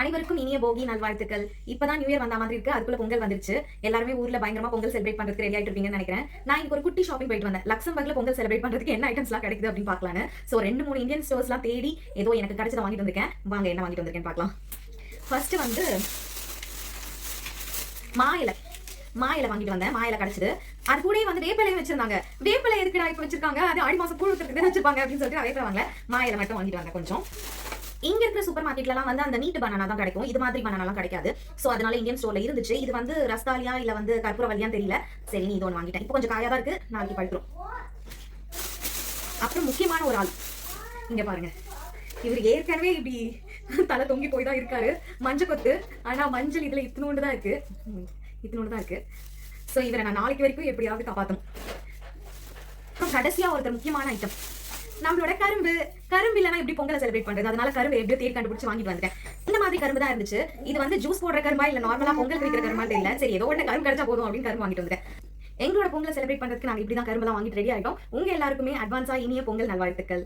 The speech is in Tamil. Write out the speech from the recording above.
அனைவருக்கும் இனிய போகி நல்வாழ்த்துக்கள். இப்பதான் நியூ இயர் வந்த மாதிரி இருக்கு. அதுக்குள்ள பொங்கல் வந்துருச்சு. எல்லாருமே ஊர்ல பயங்கரமா பொங்கல் செலிப்ரேட் பண்றதுக்கு ரெடி ஆயிட்டு இருப்பீங்கன்னு நினைக்கிறேன். நான் இன்னைக்கு ஒரு குட்டி ஷாப்பிங் போயிட்டு வந்தேன். லக்சம்பர்க்ல பொங்கல் செலிப்ரேட் பண்றதுக்கு என்ன ஐட்டம்ஸ்லாம் கிடைக்குது அப்படின்னு பார்க்கலான்னு. சோ 2-3 இந்தியன் ஸ்டோர்ஸ்லாம் தேடி ஏதோ எனக்கு கிடைச்சத வாங்கிட்டு வந்திருக்கேன். வாங்க என்ன வாங்கிட்டு வந்திருக்கேன்னு பார்க்கலாம். ஃபர்ஸ்ட் வந்து மாயில வாங்கிட்டு வந்தேன். மாயில கிடைச்சது. அது கூடயே வந்து வேப்பிலையும் வச்சிருந்தாங்க. வேப்பிலை எதுக்குடா இப்ப வச்சிருக்காங்க? அது ஆடி மாசம் கூழ் ஊத்துறதுக்கு வச்சிருப்பாங்க அப்படின்னு சொல்லிட்டு வேப்பிலை வாங்கல. மாயில மட்டும் வாங்கிட்டு வந்தேன் கொஞ்சம். இங்க இருக்கிற சூப்பர் மார்க்கெட்லாம் வந்து அந்த நீட் பனானா தான் கிடைக்கும். இது மாதிரி பனானாலாம் கிடைக்காது. சோ அதனால இந்தியன் ஸ்டோர்ல இருந்துச்சு. இது வந்து ரஸ்தாலியா இல்ல வந்து கற்பூரவல்லியான்னு தெரியல. சரி நீ இது ஒன்று வாங்கிட்டேன். இப்போ கொஞ்சம் காயா தான் இருக்கு. நாளைக்கு பழுத்துரும். அப்புறம் முக்கியமான ஒரு ஆள் இங்க பாருங்க. இவர் ஏற்கனவே இப்படி தலை தொங்கி போய் தான் இருக்காரு. மஞ்சள் கொத்து. ஆனா மஞ்சள் இதுல இத்தினோண்டு தான் இருக்கு. சோ இவரை நான் நாளைக்கு வரைக்கும் எப்படியாவது காப்பாத்தணும். கடைசியா ஒருத்தர் முக்கியமான ஐட்டம் நம்மளோட கரும்பு இல்லைன்னா எப்படி பொங்கலை செலிப்ரேட் பண்றது? அதனால கரும்பு எப்படியோ தேடி கண்டுபிடிச்சு வாங்கிட்டு வந்துட்டேன். இந்த மாதிரி கரும்பு தான் இருந்துச்சு. இது வந்து ஜூஸ் போடுற கரும்பா இல்ல நார்மலா பொங்கல் வைக்கிற கரும்பா தெரியல. சரி ஏதோ ஒன்று கரும்பு கிடைச்சா போதும் அப்படின்னு கரும்பு வாங்கிட்டு வந்துட்டேன். எங்களோட பொங்கலை செலிப்ரேட் பண்றதுக்கு நாங்க இப்படிதான் கரும்பு தான் வாங்கிட்டு ரெடி ஆயிட்டோம். உங்க எல்லாருக்குமே அட்வான்ஸா இனிய பொங்கல் நல்வாழ்த்துக்கள்.